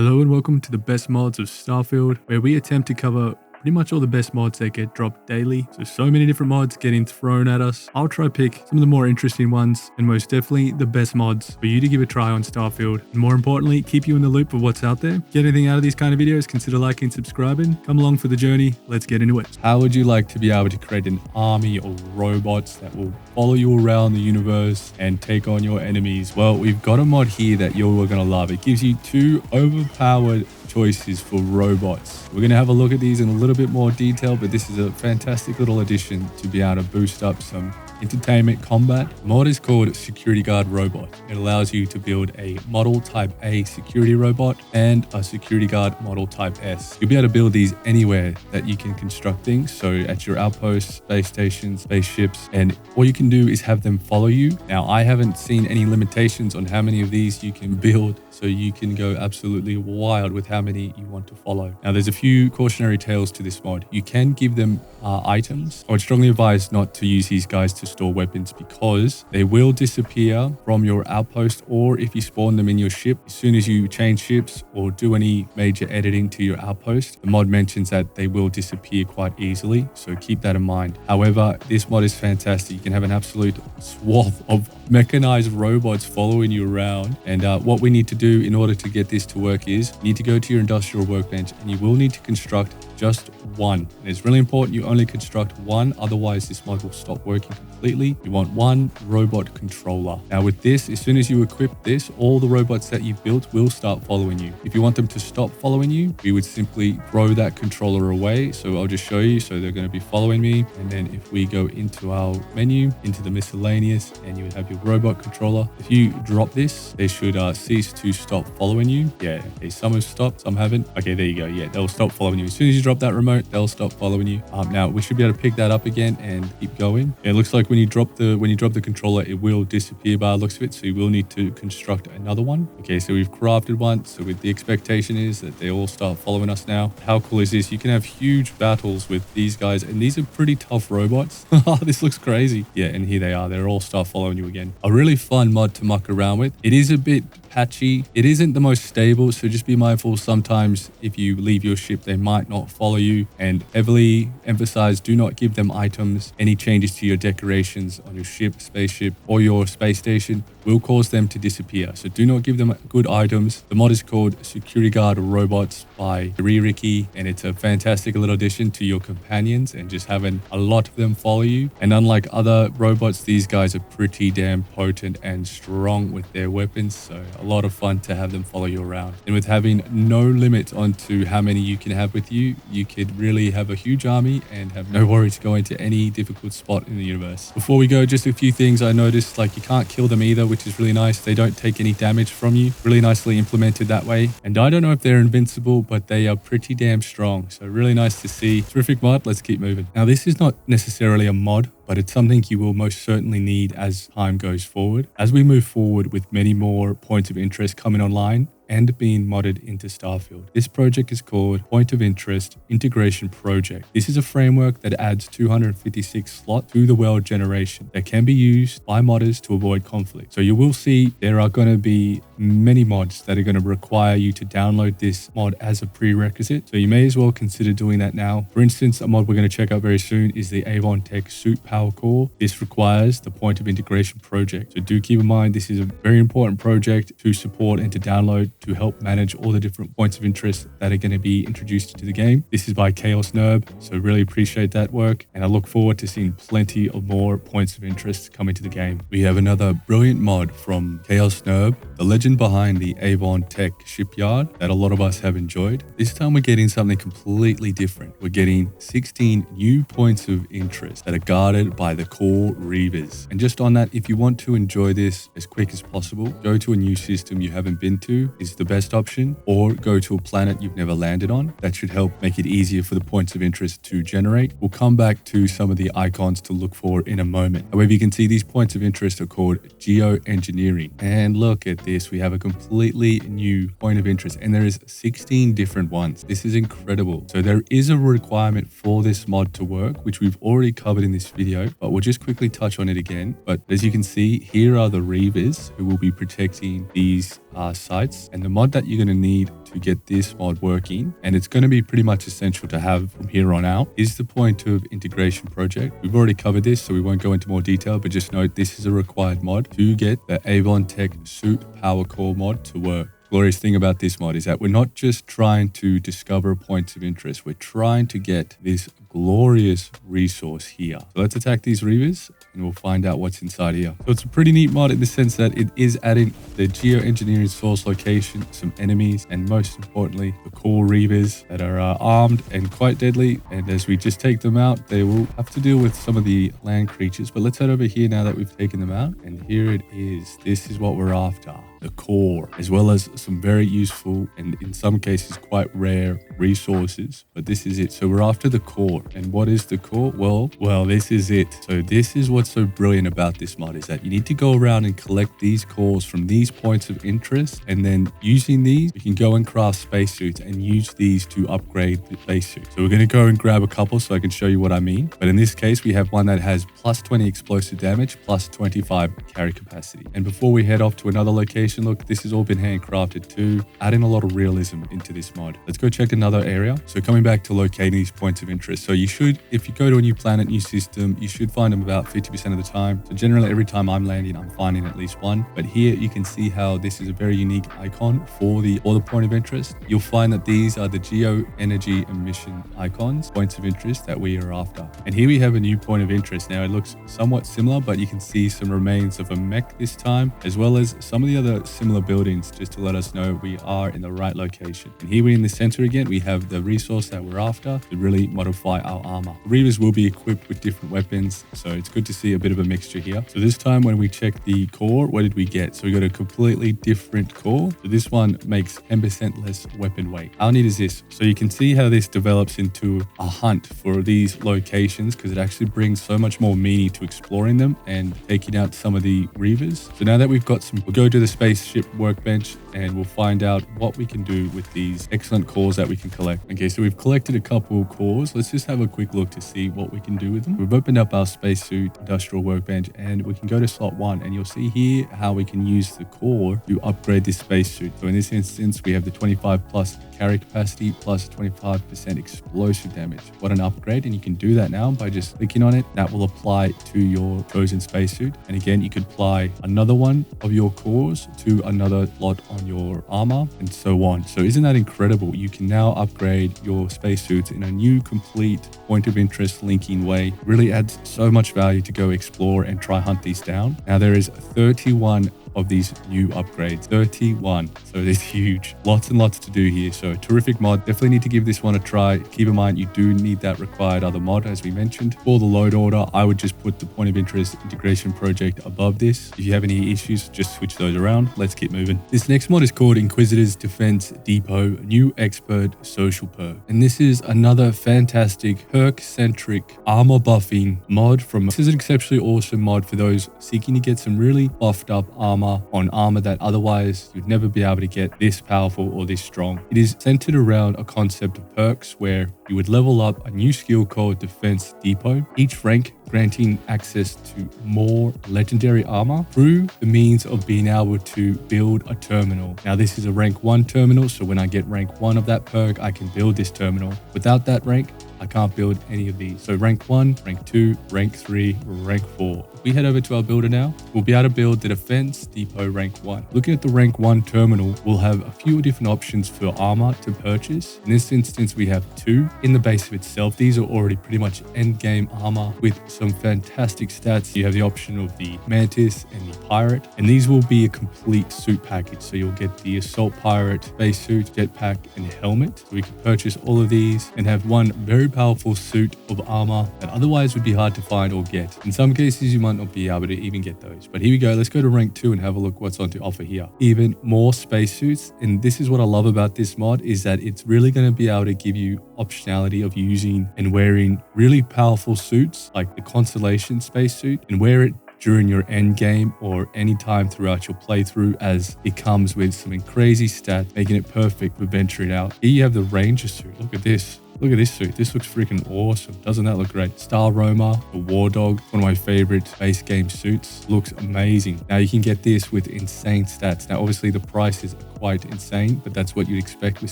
Hello and welcome to the best mods of Starfield, where we attempt to cover pretty much all the best mods that get dropped daily. So many different mods getting thrown at us. I'll try pick some of the more interesting ones and most definitely the best mods for you to give a try on Starfield. And more importantly, keep you in the loop of what's out there. Get anything out of these kind of videos, consider liking and subscribing. Come along for the journey. Let's get into it. How would you like to be able to create an army of robots that will follow you around the universe and take on your enemies? Well, we've got a mod here that you're going to love. It gives you two overpowered choices for robots. We're going to have a look at these in a little bit more detail, but this is a fantastic little addition to be able to boost up some entertainment combat. The mod is called SecurityGuardRobot. It allows you to build a model type A security robot and a security guard model type S. You'll be able to build these anywhere that you can construct things. So at your outposts, space stations, spaceships, and all you can do is have them follow you. Now, I haven't seen any limitations on how many of these you can build, so you can go absolutely wild with how many you want to follow. Now, there's a few cautionary tales to this mod. You can give them items. I would strongly advise not to use these guys to store weapons because they will disappear from your outpost, or if you spawn them in your ship, as soon as you change ships or do any major editing to your outpost, the mod mentions that they will disappear quite easily, so keep that in mind. However, this mod is fantastic. You can have an absolute swath of mechanized robots following you around, and what we need to do in order to get this to work is you need to go to your industrial workbench and you will need to construct just one. And it's really important you only construct one, otherwise this mod will stop working completely. You want one robot controller. Now with this, as soon as you equip this, all the robots that you've built will start following you. If you want them to stop following you, we would simply throw that controller away. So I'll just show you. So they're going to be following me. And then if we go into our menu, into the miscellaneous, and you would have your robot controller. If you drop this, they should cease to stop following you. Yeah, okay, some have stopped, some haven't. Okay, there you go. Yeah, they'll stop following you. As soon as you drop that remote, they'll stop following you. Now we should be able to pick that up again and keep going. It looks like when you drop the controller, it will disappear by the looks of it. So you will need to construct another one. Okay, so we've crafted one. So with the expectation is that they all start following us now. How cool is this? You can have huge battles with these guys, and these are pretty tough robots. This looks crazy. Yeah, and here they are. They're all start following you again. A really fun mod to muck around with. It is a bit patchy. It isn't the most stable, so just be mindful. Sometimes if you leave your ship, they might not follow you, and heavily emphasize do not give them items. Any changes to your decorations on your ship, spaceship, or your space station will cause them to disappear. So do not give them good items. The mod is called SecurityGuardRobots by Ricky, and it's a fantastic little addition to your companions and just having a lot of them follow you. And unlike other robots, these guys are pretty damn potent and strong with their weapons, so a lot of fun to have them follow you around. And with having no limit onto how many you can have with you, you could really have a huge army and have no worries going to any difficult spot in the universe. Before we go, just a few things I noticed, like you can't kill them either, which is really nice. They don't take any damage from you. Really nicely implemented that way. And I don't know if they're invincible, but they are pretty damn strong. So really nice to see. Terrific mod. Let's keep moving. Now, this is not necessarily a mod, but it's something you will most certainly need as time goes forward. As we move forward with many more points of interest coming online and being modded into Starfield. This project is called Point of Interest Integration Project. This is a framework that adds 256 slots to the world generation that can be used by modders to avoid conflict. So you will see there are going to be many mods that are going to require you to download this mod as a prerequisite. So you may as well consider doing that now. For instance, a mod we're going to check out very soon is the Avontech Suit Power Core. This requires the Point of Integration Project. So do keep in mind, this is a very important project to support and to download to help manage all the different points of interest that are going to be introduced into the game. This is by Chaos Nerd, so really appreciate that work, and I look forward to seeing plenty of more points of interest come into the game. We have another brilliant mod from Chaos Nerd, the legend behind the Avontech shipyard that a lot of us have enjoyed. This time we're getting something completely different. We're getting 16 new points of interest that are guarded by the core Reavers. And just on that, if you want to enjoy this as quick as possible, go to a new system you haven't been to is the best option, or go to a planet you've never landed on. That should help make it easier for the points of interest to generate. We'll come back to some of the icons to look for in a moment. However, you can see these points of interest are called geoengineering. And look at this, we have a completely new point of interest, and there is 16 different ones. This is incredible. So there is a requirement for this mod to work, which we've already covered in this video, but we'll just quickly touch on it again. But as you can see, here are the Reavers who will be protecting these sites, and the mod that you're going to need to get this mod working, and it's going to be pretty much essential to have from here on out, is the point of integration project. We've already covered this, so we won't go into more detail, but just note this is a required mod to get the Avontech suit power core mod to work. Glorious thing about this mod is that we're not just trying to discover points of interest, we're trying to get this glorious resource here. So let's attack these Reavers and we'll find out what's inside here. So it's a pretty neat mod in the sense that it is adding the geoengineering source location, some enemies, and most importantly, the core Reavers that are armed and quite deadly. And as we just take them out, they will have to deal with some of the land creatures. But let's head over here now that we've taken them out. And here it is. This is what we're after. The core, as well as some very useful and in some cases quite rare resources. But this is it. So we're after the core. And what is the core? Well, this is it. So this is what's so brilliant about this mod, is that you need to go around and collect these cores from these points of interest. And then using these, you can go and craft spacesuits and use these to upgrade the spacesuit. So we're going to go and grab a couple so I can show you what I mean. But in this case, we have one that has plus 20 explosive damage, plus 25 carry capacity. And before we head off to another location, look, this has all been handcrafted too, adding a lot of realism into this mod. Let's go check another area. So coming back to locating these points of interest. So you should, if you go to a new planet, new system, you should find them about 50% of the time. So generally every time I'm landing, I'm finding at least one. But here you can see how this is a very unique icon for the point of interest. You'll find that these are the geo energy emission icons, points of interest that we are after. And here we have a new point of interest. Now it looks somewhat similar, but you can see some remains of a mech this time, as well as some of the other similar buildings, just to let us know we are in the right location. And here we're in the center again, we have the resource that we're after to really modify our armor. The Reavers will be equipped with different weapons, so it's good to see a bit of a mixture here. So this time when we check the core, what did we get? So we got a completely different core. So this one makes 10% less weapon weight. How neat is this? So you can see how this develops into a hunt for these locations, because it actually brings so much more meaning to exploring them and taking out some of the Reavers. So now that we've got some, we'll go to the spaceship workbench and we'll find out what we can do with these excellent cores that we can collect. Okay, so we've collected a couple cores. Let's just have a quick look to see what we can do with them. We've opened up our spacesuit industrial workbench and we can go to slot 1, and you'll see here how we can use the core to upgrade this spacesuit. So in this instance, we have the 25 plus carry capacity plus 25% explosive damage. What an upgrade. And you can do that now by just clicking on it. That will apply to your chosen spacesuit. And again, you could apply another one of your cores to another slot on your armor and so on. So isn't that incredible? You can now upgrade your spacesuits in a new complete point of interest linking way. It really adds so much value to go explore and try hunt these down. Now there is 31 of these new upgrades. 31. So it's huge. Lots and lots to do here. So terrific mod. Definitely need to give this one a try. Keep in mind, you do need that required other mod, as we mentioned. For the load order, I would just put the point of interest integration project above this. If you have any issues, just switch those around. Let's keep moving. This next mod is called Inquisitor's Defense Depot, new expert social perk. And this is another fantastic perk-centric armor buffing mod from, this is an exceptionally awesome mod for those seeking to get some really buffed up armor on armor that otherwise you'd never be able to get this powerful or this strong. It is centered around a concept of perks where you would level up a new skill called Defense Depot, each rank granting access to more legendary armor through the means of being able to build a terminal. Now this is a rank 1 terminal, so when I get rank 1 of that perk, I can build this terminal. Without that rank, I can't build any of these. So rank 1, rank 2, rank 3, rank 4. If we head over to our builder now, we'll be able to build the Defense Depot rank 1. Looking at the rank 1 terminal, we'll have a few different options for armor to purchase. In this instance, we have 2 in the base of itself. These are already pretty much end game armor with some fantastic stats. You have the option of the Mantis and the Pirate, and these will be a complete suit package. So you'll get the Assault Pirate, spacesuit, jetpack, and helmet. So we can purchase all of these and have one very powerful suit of armor that otherwise would be hard to find or get. In some cases, you might not be able to even get those. But here we go. Let's go to rank 2 and have a look what's on to offer here. Even more spacesuits. And this is what I love about this mod, is that it's really going to be able to give you optionality of using and wearing really powerful suits like the Constellation spacesuit, and wear it during your end game or any time throughout your playthrough, as it comes with some crazy stats, making it perfect for venturing out. Here you have the Ranger suit. Look at this. Look at this suit. This looks freaking awesome. Doesn't that look great? Star Roma, the War Dog, one of my favorite base game suits. Looks amazing. Now you can get this with insane stats. Now obviously the price is quite insane, but that's what you'd expect with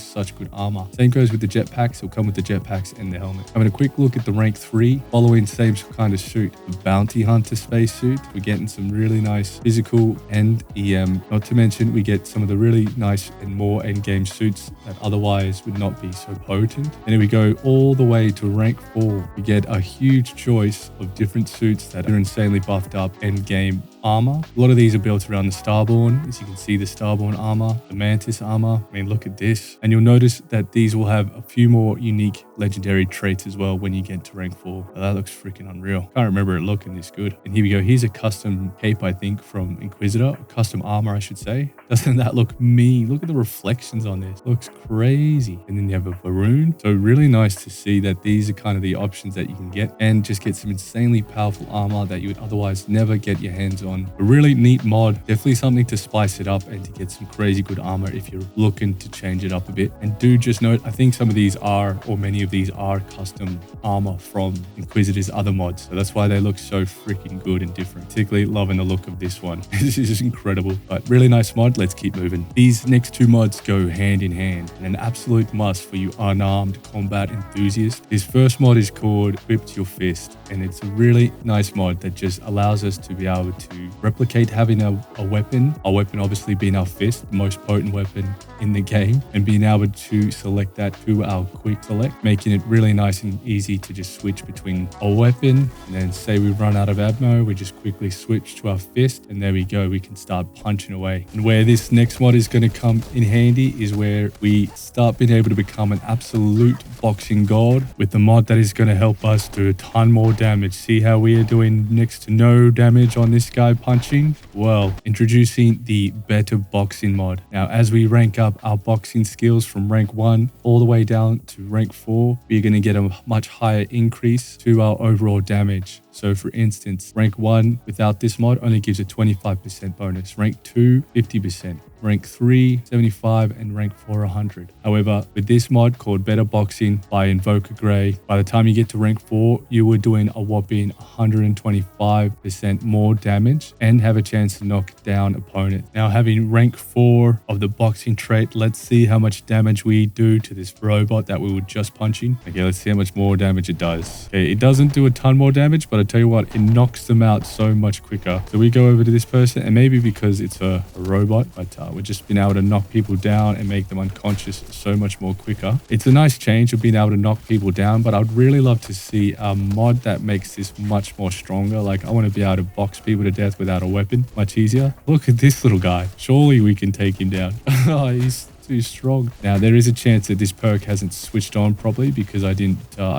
such good armor. Same goes with the jetpacks. It'll come with the jetpacks and the helmet. Having a quick look at the rank 3, following same kind of suit, the bounty hunter spacesuit. We're getting some really nice physical and EM. Not to mention, we get some of the really nice and more endgame suits that otherwise would not be so potent. And then we go all the way to rank 4. We get a huge choice of different suits that are insanely buffed up endgame armor. A lot of these are built around the Starborn. As you can see, the Starborn armor, the Mantis armor. I mean, look at this. And you'll notice that these will have a few more unique legendary traits as well when you get to rank 4. Now, that looks freaking unreal. Can't remember it looking this good. And here we go. Here's a custom cape, I think, from Inquisitor. Custom armor, I should say. Doesn't that look mean? Look at the reflections on this. Looks crazy. And then you have a Varun. So really nice to see that these are kind of the options that you can get and just get some insanely powerful armor that you would otherwise never get your hands on. A really neat mod. Definitely something to spice it up and to get some crazy good armor if you're looking to change it up a bit. And do just note, I think some of these are, or many of these are custom armor from Inquisitor's other mods. So that's why they look so freaking good and different. Particularly loving the look of this one. This is just incredible, but really nice mod. Let's keep moving. These next two mods go hand in hand and an absolute must for you unarmed combat enthusiasts. This first mod is called Equip Your Fist, and it's a really nice mod that just allows us to be able to replicate having a weapon. Our weapon obviously being our fist, the most potent weapon in the game, and being able to select that to our quick select, making it really nice and easy to just switch between a weapon. And then say we run out of ammo, we just quickly switch to our fist, and there we go. We can start punching away. And where this next mod is going to come in handy is where we start being able to become an absolute boxing god with the mod that is going to help us do a ton more damage. See how we are doing next to no damage on this guy punching? Well, introducing the better boxing mod. Now, as we rank up our boxing skills from rank 1 all the way down to rank 4, we're going to get a much higher increase to our overall damage. So for instance, rank 1 without this mod only gives a 25% bonus. Rank 2, 50%. Rank 3, 75, and rank 4, 100. However, with this mod called Better Boxing by Invoker Grey, by the time you get to rank 4, you were doing a whopping 125% more damage and have a chance to knock down opponent. Now, having rank 4 of the boxing trait, let's see how much damage we do to this robot that we were just punching. Okay, let's see how much more damage it does. Okay, it doesn't do a ton more damage, but I tell you what, it knocks them out so much quicker. So we go over to this person, and maybe because it's a robot, but we're just being able to knock people down and make them unconscious so much more quicker. It's a nice change of being able to knock people down, but I'd really love to see a mod that makes this much more stronger. Like, I want to be able to box people to death without a weapon. Much easier. Look at this little guy. Surely we can take him down. Oh, he's too strong. Now, there is a chance that this perk hasn't switched on properly because I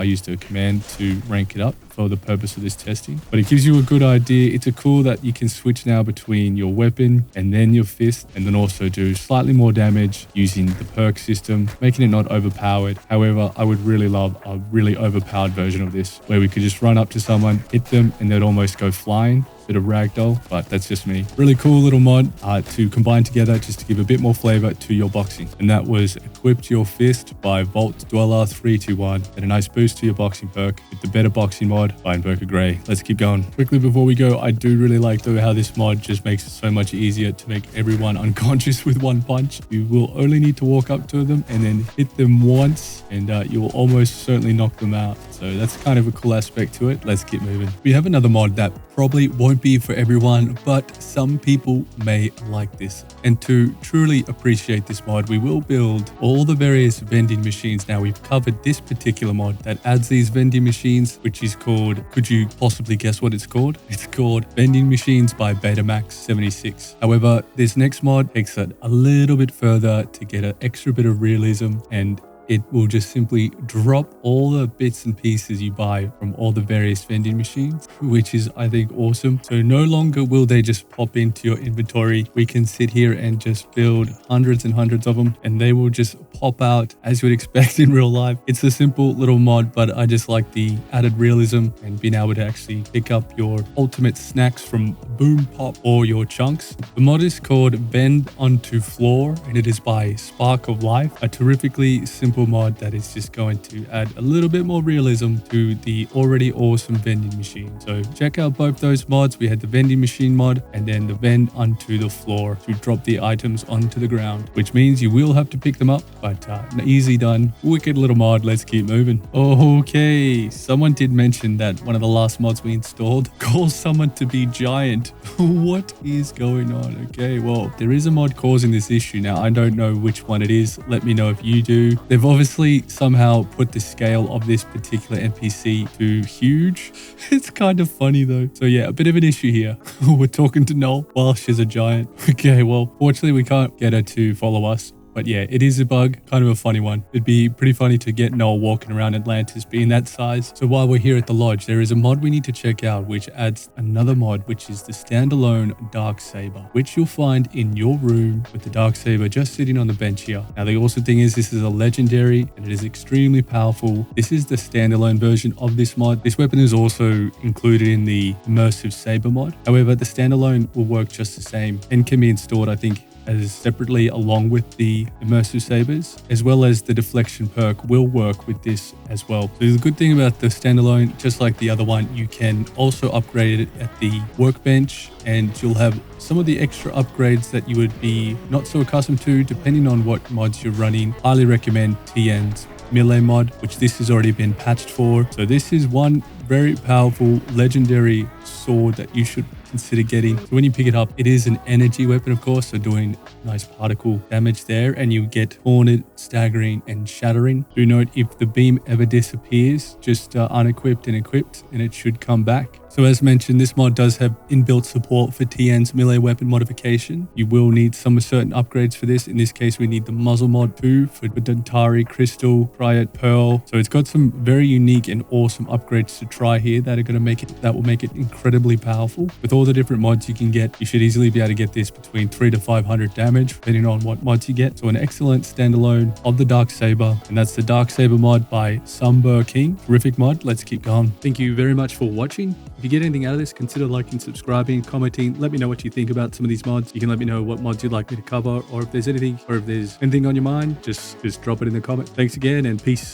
used a command to rank it up for the purpose of this testing, but it gives you a good idea. It's a cool that you can switch now between your weapon and then your fist, and then also do slightly more damage using the perk system, making it not overpowered. However, I would really love a really overpowered version of this where we could just run up to someone, hit them, and they'd almost go flying. Bit of ragdoll, but that's just me. Really cool little mod to combine together just to give a bit more flavor to your boxing. And that was Equipped Your Fist by Vault Dweller 321, and a nice boost to your boxing perk with the Better Boxing mod by Invoker Grey. Let's keep going. Quickly before we go, I do really like though how this mod just makes it so much easier to make everyone unconscious with one punch. You will only need to walk up to them and then hit them once, and you will almost certainly knock them out. So that's kind of a cool aspect to it. Let's keep moving. We have another mod that probably won't be for everyone, but some people may like this. And to truly appreciate this mod, we will build all the various vending machines. Now, we've covered this particular mod that adds these vending machines, which is called, could you possibly guess what it's called? It's called Vending Machines by Betamax 76. However, this next mod takes it a little bit further to get an extra bit of realism, and it will just simply drop all the bits and pieces you buy from all the various vending machines, which is, I think, awesome. So no longer will they just pop into your inventory. We can sit here and just build hundreds and hundreds of them, and they will just pop out as you would expect in real life. It's a simple little mod, but I just like the added realism and being able to actually pick up your ultimate snacks from Boom Pop or your chunks. The mod is called Vend onto Floor, and it is by Spark of Life, a terrifically simple beautiful mod that is just going to add a little bit more realism to the already awesome vending machine. So check out both those mods. We had the vending machine mod and then the vend onto the floor to drop the items onto the ground, which means you will have to pick them up, but easy done. Wicked little mod. Let's keep moving. Okay, someone did mention that one of the last mods we installed calls someone to be giant. What is going on? Okay, well, there is a mod causing this issue. Now, I don't know which one it is. Let me know if you do. They've obviously somehow put the scale of this particular NPC to huge. It's kind of funny though. So yeah, a bit of an issue here. We're talking to Noel while she's a giant. Okay, well, fortunately we can't get her to follow us. But yeah, it is a bug, kind of a funny one. It'd be pretty funny to get Noel walking around Atlantis being that size. So while we're here at the lodge, there is a mod we need to check out, which adds another mod, which is the standalone Darksaber, which you'll find in your room with the Darksaber just sitting on the bench here. Now, the awesome thing is this is a legendary and it is extremely powerful. This is the standalone version of this mod. This weapon is also included in the immersive saber mod. However, the standalone will work just the same and can be installed, I think, as separately along with the immersive sabers, as well as the deflection perk will work with this as well. So the good thing about the standalone, just like the other one, you can also upgrade it at the workbench and you'll have some of the extra upgrades that you would be not so accustomed to depending on what mods you're running. Highly recommend TN's melee mod, which this has already been patched for. So this is one very powerful legendary sword that you should consider getting. So when you pick it up, it is an energy weapon, of course, so doing nice particle damage there, and you get haunted, staggering, and shattering. Do note, if the beam ever disappears, just unequipped and equipped, and it should come back. So as mentioned, this mod does have inbuilt support for TN's melee weapon modification. You will need some certain upgrades for this. In this case, we need the muzzle mod 2 for Dentari, Crystal, Triad, Pearl. So it's got some very unique and awesome upgrades to try here that will make it incredibly powerful. With all the different mods you can get, you should easily be able to get this between 300 to 500 damage, depending on what mods you get. So an excellent standalone of the Darksaber, and that's the Darksaber mod by Sumber King. Terrific mod. Let's keep going. Thank you very much for watching. If you get anything out of this, consider liking, subscribing, commenting. Let me know what you think about some of these mods. You can let me know what mods you'd like me to cover, or if there's anything on your mind, just drop it in the comment. Thanks again, and peace.